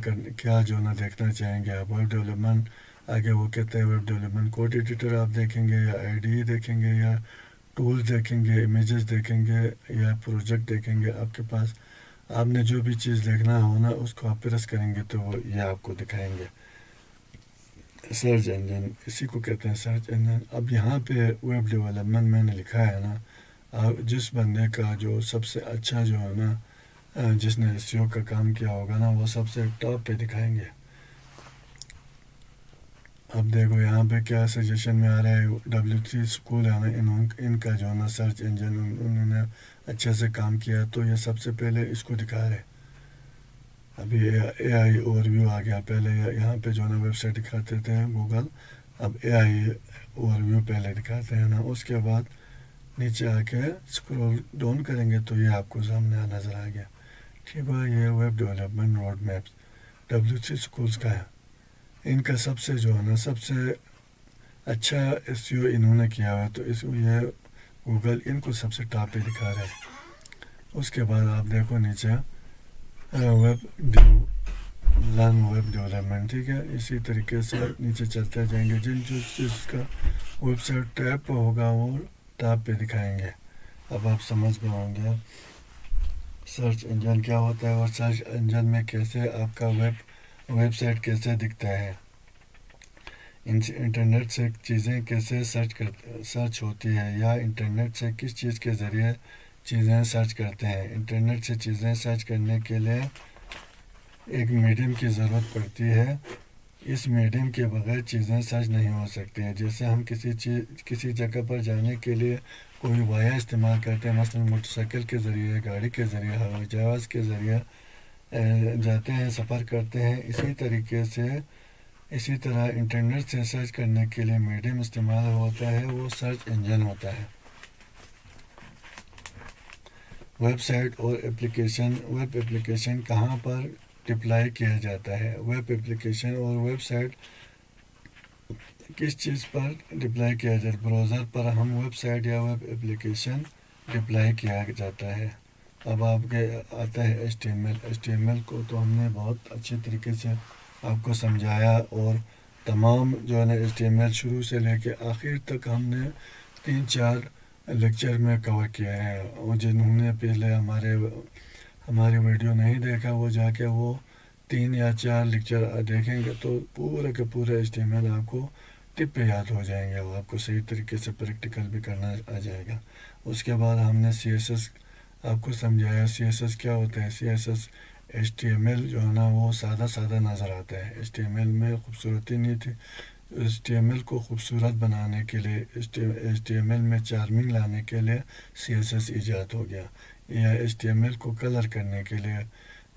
جو ہے نا دیکھنا چاہیں گے آپ. ویب ڈیولپمنٹ آگے وہ کہتے ہیں ویب ڈیولپمنٹ کوڈ ایڈیٹر آپ دیکھیں گے, یا آئی ڈی دیکھیں گے, یا ٹولز دیکھیں گے, امیجز دیکھیں گے, یا پروجیکٹ دیکھیں گے. آپ کے پاس آپ نے جو بھی چیز دیکھنا ہو نا اس کو آپ پریس کریں گے تو وہ یہ آپ کو دکھائیں گے. سرچ انجن اسی کو کہتے ہیں سرچ انجن. اب یہاں پہ ویب ڈیولپمنٹ میں نے لکھا ہے نا, جس بندے کا جو سب سے اچھا جو ہے نا, جس نے ایس ای او کا کام کیا ہوگا نا, وہ سب سے ٹاپ پہ دکھائیں گے. اب دیکھو یہاں پہ کیا سجیشن میں آ رہا ہے. W3 اسکول ہے نا, ان کا جو ہے نا سرچ انجن انہوں نے اچھے سے کام کیا, تو یہ سب سے پہلے اس کو دکھا رہے. ابھی اے آئی اوور ویو آ گیا. پہلے یہاں پہ جو ہے نا ویب سائٹ دکھاتے تھے گوگل, اب اے آئی اوور ویو پہلے دکھاتے ہیں نا. اس کے بعد نیچے آ کے اسکرول ڈاؤن کریں گے تو یہ آپ کو سامنے نظر آ گیا. ٹھیک ہے. یہ web development road maps W3 schools کا ہے. ان کا سب سے جو ہے نا سب سے اچھا ایس ای او انہوں نے کیا ہوا ہے, تو یہ گوگل ان کو سب سے ٹاپ پہ دکھا رہا ہے. اس کے بعد آپ دیکھو نیچے لرن ویب ڈیولپمنٹ. ٹھیک ہے. اسی طریقے سے نیچے چلتے جائیں گے. جن جو چیز کا ویب سائٹ ٹیب پہ ہوگا وہ ٹاپ پہ دکھائیں گے. اب آپ سمجھ گئے ہوں گے سرچ انجن کیا ہوتا ہے, اور سرچ انجن میں کیسے آپ کا ویب سائٹ کیسے دکھتا ہے. انٹرنیٹ سے چیزیں کیسے سرچ ہوتی ہے, یا انٹرنیٹ سے کس چیز کے ذریعے چیزیں سرچ کرتے ہیں. انٹرنیٹ سے چیزیں سرچ کرنے کے لیے ایک میڈیم کی ضرورت پڑتی ہے. اس میڈیم کے بغیر چیزیں سرچ نہیں ہو سکتی ہیں. جیسے ہم کسی جگہ پر جانے کے لیے کوئی وایا استعمال کرتے ہیں, مثلا موٹر سائیکل کے ذریعے, گاڑی کے ذریعے, ہوائی جہاز کے ذریعے جاتے ہیں, سفر کرتے ہیں. اسی طرح انٹرنیٹ سے سرچ کرنے کے لیے میڈیم استعمال ہوتا ہے, وہ سرچ انجن ہوتا ہے. ویب سائٹ اور ویب ایپلیکیشن کہاں پر ڈپلائی کیا جاتا ہے. ویب ایپلیکیشن اور ویب سائٹ کس چیز پر ڈپلائی کیا جاتا ہے. براؤزر پر ہم ویب سائٹ یا ویب ایپلیکیشن ڈپلائی کیا جاتا ہے. اب آپ کے آتا ہے HTML کو تو ہم نے بہت اچھے طریقے سے آپ کو سمجھایا, اور تمام جو ہے نا HTML شروع سے لے کے آخر تک ہم نے 3-4 لیکچر میں کور کیا ہے. اور جنہوں نے پہلے ہماری ویڈیو نہیں دیکھا وہ جا کے وہ 3 یا 4 لیکچر دیکھیں گے تو پورے کے پورے HTML آپ کو ٹپ پہ یاد ہو جائیں گے, اور آپ کو صحیح طریقے سے پریکٹیکل بھی کرنا آ جائے گا. اس کے بعد ہم نے CSS آپ کو سمجھایا. CSS کیا ہوتا ہے. CSS HTML جو ہے نا وہ سادہ نظر آتا ہے. HTML میں خوبصورتی نہیں تھی. HTML کو خوبصورت بنانے کے لیے, HTML میں چارمنگ لانے کے لیے CSS ایجاد ہو گیا. یا HTML کو کلر کرنے کے لیے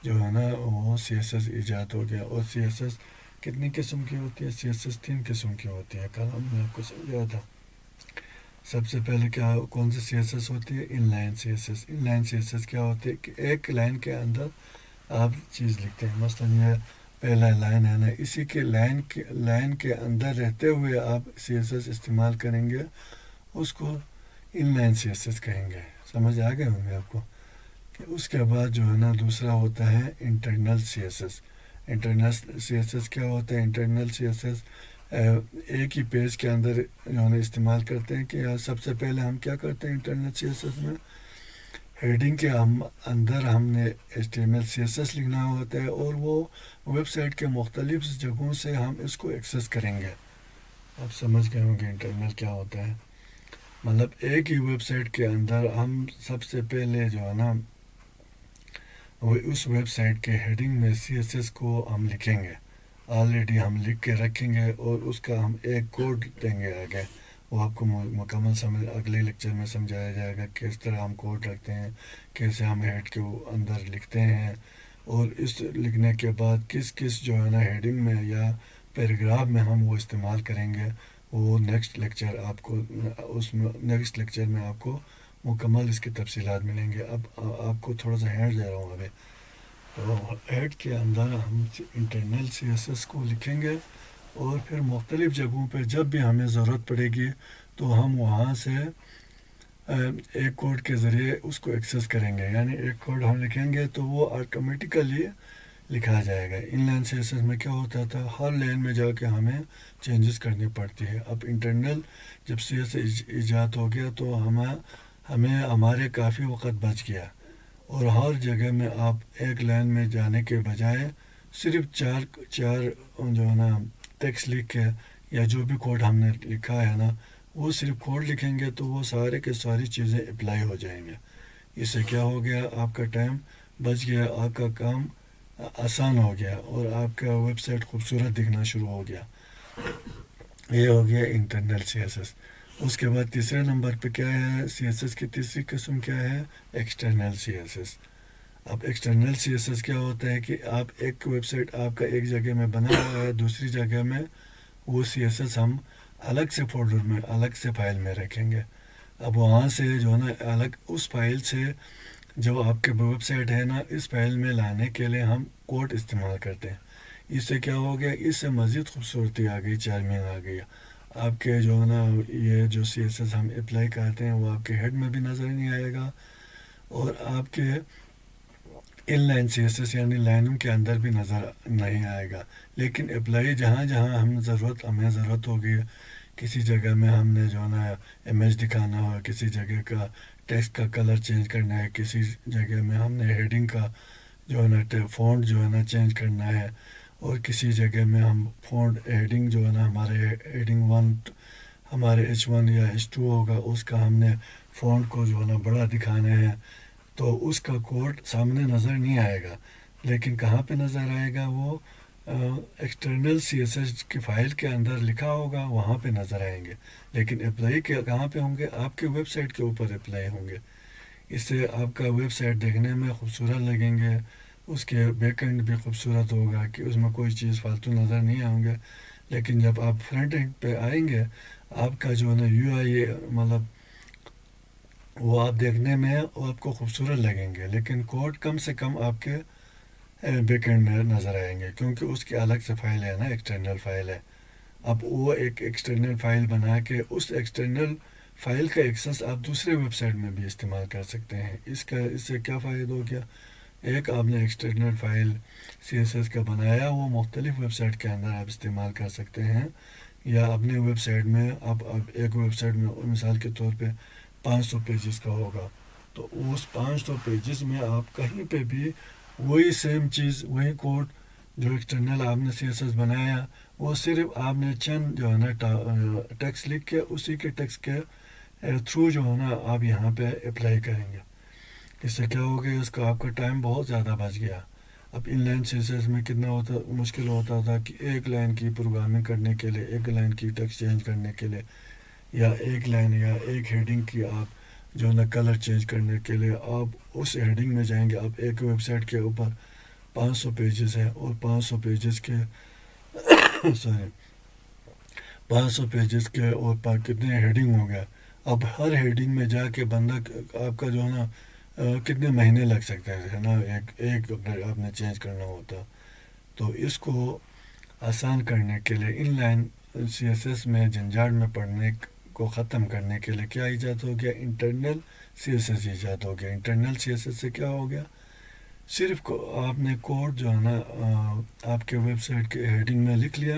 جو ہے نا وہ CSS ایجاد ہو گیا. اور CSS کتنی قسم کی ہوتی ہے. CSS 3 قسم کی ہوتی ہے. کل ہم نے آپ کو سمجھایا تھا. سب سے پہلے کون سی CSS ہوتی ہے. ان لائن CSS کیا ہوتی ہے کہ ایک لائن کے اندر آپ چیز لکھتے ہیں. مثلا یہ پہلا لائن ہے نا, اسی کے لائن کے اندر رہتے ہوئے آپ CSS استعمال کریں گے, اس کو ان لائن CSS کہیں گے. سمجھ آ گئے ہوں گے آپ کو. کہ اس کے بعد جو ہے نا دوسرا ہوتا ہے انٹرنل CSS. انٹرنل CSS کیا ہوتا ہے. انٹرنل CSS ایک ہی پیج کے اندر جو ہے استعمال کرتے ہیں. کہ سب سے پہلے ہم کیا کرتے ہیں انٹرنل CSS میں, ہیڈنگ کے اندر ہم نے HTML CSS لکھنا ہوتا ہے, اور وہ ویب سائٹ کے مختلف جگہوں سے ہم اس کو ایکسیس کریں گے. آپ سمجھ گئے ہوں گے انٹرنل کیا ہوتا ہے. مطلب ایک ہی ویب سائٹ کے اندر ہم سب سے پہلے جو ہے نا وہ اس ویب سائٹ کے ہیڈنگ میں CSS کو ہم لکھیں گے، آلریڈی ہم لکھ کے رکھیں گے، اور اس کا ہم ایک کوڈ دیں گے آگے. وہ آپ کو مکمل اگلے لیکچر میں سمجھایا جائے گا کس طرح ہم کوڈ رکھتے ہیں، کیسے ہم ہیڈ کے اندر لکھتے ہیں، اور اس لکھنے کے بعد کس جو ہے نا ہیڈنگ میں یا پیراگراف میں ہم وہ استعمال کریں گے. وہ نیکسٹ لیکچر آپ کو نیکسٹ لیکچر میں آپ کو مکمل اس کی تفصیلات ملیں گے. اب آپ کو تھوڑا سا ہینڈ دے رہا ہوں ابھی. تو ہیڈ کے اندر ہم انٹرنل CSS کو لکھیں گے، اور پھر مختلف جگہوں پہ جب بھی ہمیں ضرورت پڑے گی تو ہم وہاں سے ایک کوڈ کے ذریعے اس کو ایکسیس کریں گے. یعنی ایک کوڈ ہم لکھیں گے تو وہ آٹومیٹیکلی لکھا جائے گا. ان لائن CSS میں کیا ہوتا تھا، ہر لائن میں جا کے ہمیں چینجز کرنی پڑتی ہے. اب انٹرنل جب CSS ایجاد ہو گیا تو ہمیں ہمارے کافی وقت بچ گیا، اور ہر جگہ میں آپ ایک لائن میں جانے کے بجائے صرف چار جو ہے نا ٹیکسٹ لکھ کے، یا جو بھی کوڈ ہم نے لکھا ہے نا وہ صرف کوڈ لکھیں گے تو وہ سارے کے ساری چیزیں اپلائی ہو جائیں گے. اس سے کیا ہو گیا، آپ کا ٹائم بچ گیا، آپ کا کام آسان ہو گیا، اور آپ کا ویب سائٹ خوبصورت دکھنا شروع ہو گیا. یہ ہو گیا انٹرنل CSS. اس کے بعد تیسرے نمبر پہ کیا ہے، CSS کی تیسری قسم کیا ہے، ایکسٹرنل CSS. اب ایکسٹرنل CSS کیا ہوتا ہے کہ آپ ایک ویب سائٹ آپ کا ایک جگہ میں بنا ہوا ہے، دوسری جگہ میں وہ CSS ہم الگ سے فولڈر میں الگ سے فائل میں رکھیں گے. اب وہاں سے جو ہے نا الگ اس فائل سے جو آپ کے ویب سائٹ ہے نا اس فائل میں لانے کے لیے ہم کوڈ استعمال کرتے ہیں. اس سے کیا ہو گیا، اس سے مزید خوبصورتی آ گئی، چارمنگ آ گئی. آپ کے جو ہے نا یہ جو CSS ہم اپلائی کرتے ہیں وہ آپ کے ہیڈ میں بھی نظر نہیں آئے گا، اور آپ کے ان لائن CSS یعنی لائنوں کے اندر بھی نظر نہیں آئے گا. لیکن اپلائی جہاں جہاں ہمیں ضرورت ہوگی، کسی جگہ میں ہم نے جو ہے نا امیج دکھانا ہو، کسی جگہ کا ٹیکسٹ کا کلر چینج کرنا ہے، کسی جگہ میں ہم نے ہیڈنگ کا جو ہے نا فونٹ جو ہے نا چینج کرنا ہے، اور کسی جگہ میں ہم فونٹ ہیڈنگ جو ہے نا ہمارے ہیڈنگ 1 ہمارے H1 یا H2 ہوگا، اس کا ہم نے فونٹ کو جو ہے نا بڑا دکھانا ہے، تو اس کا کوڈ سامنے نظر نہیں آئے گا. لیکن کہاں پہ نظر آئے گا، وہ ایکسٹرنل CSS کی فائل کے اندر لکھا ہوگا، وہاں پہ نظر آئیں گے. لیکن اپلائی کہاں پہ ہوں گے، آپ کے ویب سائٹ کے اوپر اپلائی ہوں گے. اس سے آپ کا ویب سائٹ دیکھنے میں خوبصورت لگیں گے، اس کے بیک اینڈ بھی خوبصورت ہوگا کہ اس میں کوئی چیز فالتو نظر نہیں آئیں گے. لیکن جب آپ فرنٹ اینڈ پہ آئیں گے، آپ کا جو ہے نا UI مطلب وہ آپ دیکھنے میں آپ کو خوبصورت لگیں گے، لیکن کوڈ کم سے کم آپ کے بیک اینڈ میں نظر آئیں گے، کیونکہ اس کی الگ سے فائل ہے نا، ایکسٹرنل فائل ہے. اب وہ ایک ایکسٹرنل فائل بنا کے اس ایکسٹرنل فائل کا ایکسس آپ دوسرے ویب سائٹ میں بھی استعمال کر سکتے ہیں. اس سے کیا فائدہ ہو گیا، ایک آپ نے ایکسٹرنل فائل CSS کا بنایا، وہ مختلف ویب سائٹ کے اندر آپ استعمال کر سکتے ہیں. یا اپنے ویب سائٹ میں آپ ایک ویب سائٹ میں مثال کے طور پہ 500 پیجز کا ہوگا، تو اس 500 پیجز میں آپ کہیں پہ بھی وہی سیم چیز، وہی کوڈ جو ایکسٹرنل آپ نے CSS بنایا، وہ صرف آپ نے چند جو ہے نا ٹیکسٹ لکھ کے اسی کے ٹیکسٹ کے تھرو جو ہے نا آپ یہاں پہ اپلائی کریں گے. اس سے کیا ہو گیا، اس کا آپ کا ٹائم بہت زیادہ بچ گیا. اب ان لائن CSS میں کتنا مشکل ہوتا تھا کہ ایک لائن کی پروگرامنگ کرنے کے لیے، ایک لائن کی ٹیکسٹ چینج کرنے کے لیے، یا ایک لائن یا ایک ہیڈنگ کی آپ جو ہے نا کلر چینج کرنے کے لیے آپ اس ہیڈنگ میں جائیں گے. آپ ایک ویب سائٹ کے اوپر 500 پیجز ہیں، اور 500 پیجز کے سوری 500 پیجز کے اوپر کتنے ہیڈنگ ہو گیا. اب ہر ہیڈنگ میں جا کے بندہ آپ کا جو ہے نا کتنے مہینے لگ سکتے ہیں نا ایک آپ نے چینج کرنا ہوتا. تو اس کو آسان کرنے کے لیے ان لائن CSS میں جھنجھٹ میں پڑنے کو ختم کرنے کے لیے کیا ایجاد ہو گیا، انٹرنل CSS ایجاد ہو گیا. انٹرنل CSS سے کیا ہو گیا، صرف آپ نے کوڈ جو ہے نا آپ کے ویب سائٹ کے ہیڈنگ میں لکھ لیا،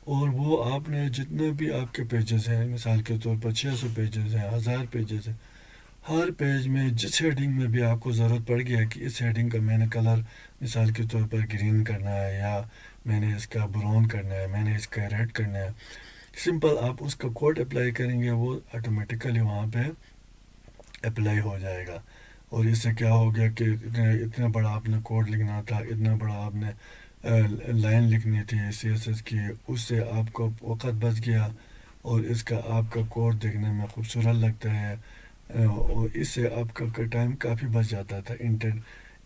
اور وہ آپ نے جتنے بھی آپ کے پیجز ہیں، مثال کے طور پر 600 پیجز ہیں، 1000 پیجز ہیں، ہر پیج میں جس ہیڈنگ میں بھی آپ کو ضرورت پڑ گیا کہ اس ہیڈنگ کا میں نے کلر مثال کے طور پر گرین کرنا ہے، یا میں نے اس کا براؤن کرنا ہے، میں نے اس کا ریڈ کرنا ہے، سمپل آپ اس کا کوڈ اپلائی کریں گے، وہ آٹومیٹیکلی وہاں پہ اپلائی ہو جائے گا. اور اس سے کیا ہو گیا کہ اتنا بڑا آپ نے کوڈ لکھنا تھا، اتنا بڑا آپ نے لائن لکھنی تھی سی ایس ایس کی، اس سے آپ کو وقت بچ گیا اور اس کا آپ کا کوڈ دیکھنے میں خوبصورت لگتا ہے، اور اس سے آپ کا ٹائم کافی بچ جاتا تھا۔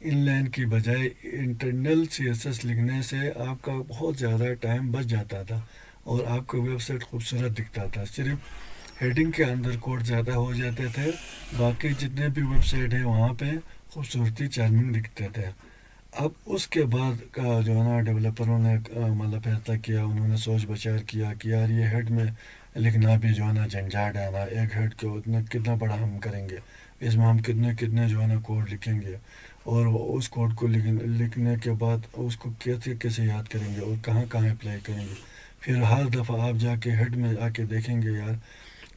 ان لائن کی بجائے انٹرنل سی ایس ایس لکھنے سے آپ کا بہت زیادہ ٹائم بچ جاتا تھا اور آپ کا ویب سائٹ خوبصورت دکھتا تھا۔ صرف ہیڈنگ کے اندر کوڈ زیادہ ہو جاتے تھے، باقی جتنے بھی ویب سائٹ ہیں وہاں پہ خوبصورتی چارمنگ دکھتے تھے۔ اب اس کے بعد کا جو ہے نا ڈیولپروں نے مطلب فیصلہ کیا، انہوں نے سوچ بچار کیا کہ یار یہ ہیڈ میں لکھنا بھی جو ہے نا جھنجھاٹ ہے نا، ایک ہیڈ کو اتنا کتنا بڑا ہم کریں گے، اس میں ہم کتنے جو ہے نا کوڈ لکھیں گے، اور اس کوڈ کو لکھنے کے بعد اس کو کیسے یاد کریں گے اور کہاں کہاں اپلائی کریں گے۔ پھر ہر دفعہ آپ جا کے ہیڈ میں آ کے دیکھیں گے یار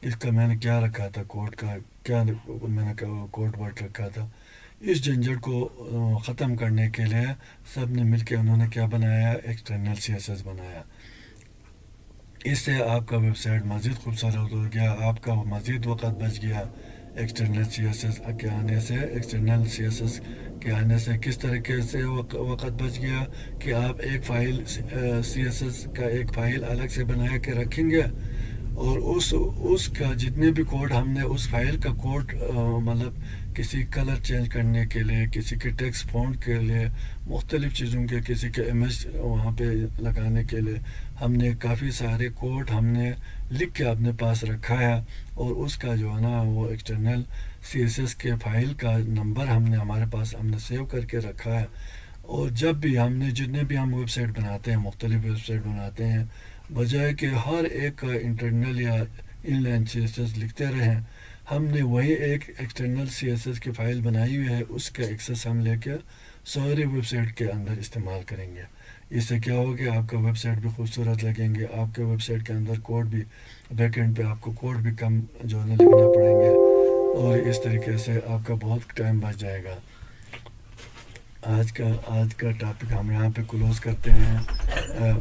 اس کا میں نے کیا رکھا تھا، کوڈ کا کیا میں نے کوڈ ورڈ رکھا تھا۔ اس جھنجھٹ کو ختم کرنے کے لیے سب نے مل کے انہوں نے کیا بنایا، ایکسٹرنل سی ایس ایس بنایا۔ اس سے آپ کا ویب سائٹ مزید خوبصورت ہو گیا، آپ کا مزید وقت بچ گیا۔ ایکسٹرنل سی ایس ایس کے آنے سے کس طریقے سے وقت بچ گیا کہ آپ ایک فائل سی ایس ایس کا ایک فائل الگ سے بنا کے رکھیں گے، اور اس کا جتنے بھی کوڈ ہم نے اس فائل کا کوڈ مطلب کسی کلر چینج کرنے کے لیے، کسی کے ٹیکسٹ فونٹ کے لیے، مختلف چیزوں کے، کسی کے امیج وہاں پہ لگانے کے لیے ہم نے کافی سارے کوڈ ہم نے لکھ کے اپنے پاس رکھا ہے، اور اس کا جو ہے نا وہ ایکسٹرنل سی ایس ایس کے فائل کا نمبر ہمارے پاس ہم نے سیو کر کے رکھا ہے۔ اور جب بھی جتنے بھی ہم ویب سائٹ بناتے ہیں، مختلف ویب سائٹ بناتے ہیں، بجائے کہ ہر ایک کا انٹرنل یا online C S S لکھتے رہیں، ہم نے وہی ایک ایکسٹرنل سی ایس ایس کی فائل بنائی ہوئی ہے، اس کا ایکسیس ہم لے کے سارے ویب سائٹ کے اندر استعمال کریں گے۔ اس سے کیا ہوگا، آپ کا ویب سائٹ بھی خوبصورت لگیں گے، آپ کے ویب سائٹ کے اندر کوڈ بھی بیک اینڈ پہ آپ کو کوڈ بھی کم جو ہے نا لکھنا پڑیں گے، اور اس طریقے سے آپ کا بہت ٹائم بچ جائے گا۔ آج کا ٹاپک ہم یہاں پہ کلوز کرتے ہیں،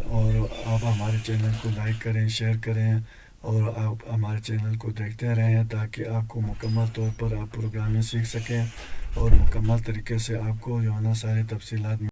اور آپ ہمارے چینل کو لائک کریں، شیئر کریں، اور آپ ہمارے چینل کو دیکھتے رہیں تاکہ آپ کو مکمل طور پر آپ پروگرامنگ سیکھ سکیں، اور مکمل طریقے سے آپ کو جو ہے نا ساری تفصیلات